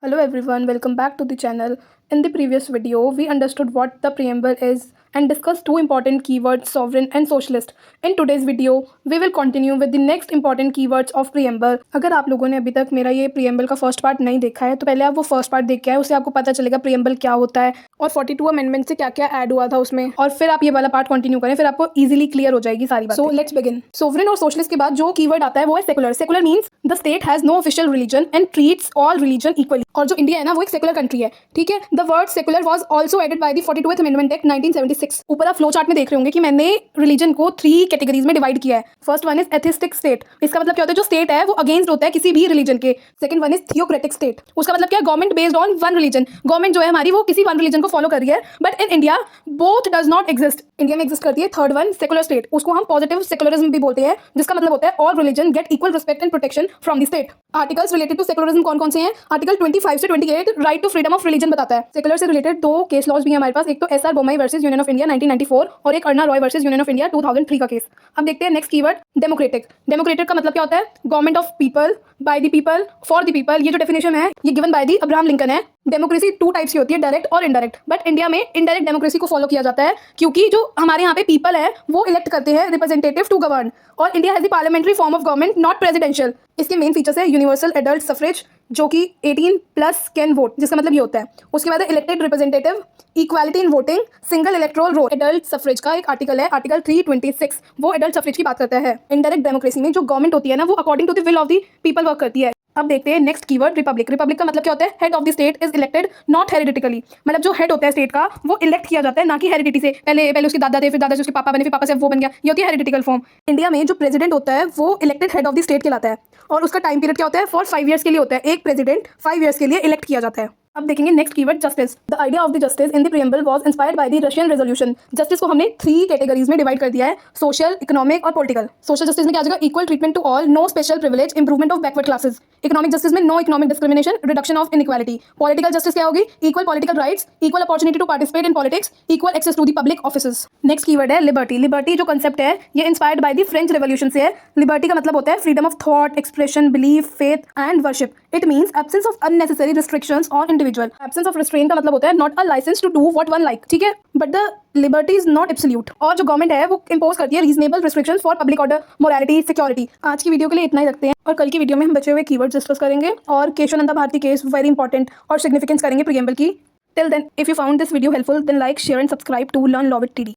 Hello everyone, welcome back to the channel. In the previous video, we understood what the preamble is and discussed two important keywords, sovereign and socialist. In today's video, we will continue with the next important keywords of preamble. अगर आप लोगों ने अभी तक मेरा ये preamble का first part नहीं देखा है तो पहले आप वो फर्स्ट पार्ट देख के आए, उससे आपको पता चलेगा preamble क्या होता है और 42 अमेंडमेंट से क्या क्या ऐड हुआ था उसमें, और फिर आप ये वाला पार्ट कंटिन्यू करें, फिर आपको इजीली क्लियर हो जाएगी सारी बातें। So let's begin. सोवरेन और सोशलिस्ट के बाद जो कीवर्ड आता है वो है secular. Secular means the state has no official religion and treats all religion equally. और जो इंडिया है ना वो एक सेकुलर कंट्री है, ठीक है। The word secular was also added by the 42th amendment act 1976। ऊपर आप फ्लो चार्ट में देख रहे होंगे कि मैंने रिलीजन को 3 कैटेगरीज में डिवाइड किया है। First one is atheistic state. इसका मतलब क्या होता है, जो स्टेट है वो अगेंस्ट होता है किसी भी रिलीजन के। Second one is theocratic state. उसका मतलब क्या है, government based on one religion. Government जो है हमारी वो किसी वन रिलीजन को फॉलो कर रही है, but in India both does not exist. India में एग्जिस्ट करती है। थर्ड वन सेकुलर स्टेट, उसको हम पॉजिटिव सेकुलरिज्म भी बोलते हैं, जिसका मतलब होता है all religion get equal respect and protection from the state. Articles related to secularism कौन कौन से हैं? आर्टिकल 25 से 28 right to freedom of religion बताता है। सेकुलर से रिलेटेड 2 केस लॉज भी हैं हमारे पास, एक तो S R Bommai versus union of India 1994 और एक Aruna Roy versus union of India 2003 का केस। अब देखते हैं नेक्स्ट कीवर्ड डेमोक्रेटिक। डेमोक्रेटिक का मतलब क्या होता है? Government of people, by the people, for the people. ये जो डेफिनेशन है ये given by the Abraham Lincoln है। डेमोक्रेसी 2 टाइप्स की होती है, डायरेक्ट और इनडायरेक्ट। बट इंडिया में इनडायरेक्ट डेमोक्रेसी को फॉलो किया जाता है, क्योंकि जो हमारे यहाँ पे पीपल है वो इलेक्ट करते हैं रिप्रेजेंटेटिव टू गवर्न, और India has the parliamentary form of government, not presidential. इसके मेन फीचर्स है यूनिवर्सल एडल्ट सफरेज, जो कि 18+ कैन वोट, जिसका मतलब ये होता है। उसके बाद elected representative, equality in voting, single electoral roll. Adult suffrage का एक आर्टिकल है, आर्टिकल 326, वो एडल्ट सफरेज की बात करता है। इनडायरेक्ट डेमोक्रेसी में जो गवर्नमेंट होती है ना वो according to the will of the people work करती है। अब देखते हैं नेक्स्ट कीवर्ड रिपब्लिक। रिपब्लिक का मतलब क्या होता है? Head of the state is elected not hereditarily. मतलब जो हेड होता है स्टेट का वो इलेक्ट किया जाता है, ना कि हेरिडिटी से। पहले उसके दादा थे, फिर दादा से उसके पापा बने, फिर पापा से वो बन गया। ये होती है हेरिडिटिकल फॉर्म। इंडिया में जो प्रेसिडेंट होता है वो elected head of the state कहलाता है, और उसका टाइम पीरियड क्या होता है? फॉर 5 ईयर्स के लिए होता है। एक प्रेसिडेंट 5 ईयर्स के लिए इलेक्ट किया जाता है। अब देखेंगे next keyword justice. The idea of the justice in the preamble was inspired by the Russian resolution. Justice को हमने 3 कैटेगरीज में डिवाइड कर दिया है, सोशल, इकोनॉमिक और पॉलिटिकल। सोशल जस्टिस में क्या आ जाएगा? Equal treatment to all, no special privilege, improvement of backward classes. Economic justice में no economic discrimination, reduction of inequality. Political justice क्या होगी? Equal political rights, equal opportunity to participate in politics, equal access to the public offices. Next keyword है liberty. Liberty जो concept है ये inspired by the French revolution से है। Liberty का मतलब होता है freedom of thought, expression, belief, faith and worship. It means absence of unnecessary restrictions on individual. Absence of restraint का मतलब होता है not a license to do what one like, ठीक है, but the liberty is not absolute. और जो government है वो इंपोज करती है reasonable restrictions for public order, morality, security. आज की वीडियो के लिए इतना ही रखते हैं, और कल की वीडियो में हम बचे हुए कीवर्ड्स डिस्कस करेंगे और Keshavananda Bharati case very important और सिग्निफिकेंस करेंगे प्रीएम्बल की। Till then, if you found this video helpful, then like, share and subscribe to learn law with TD.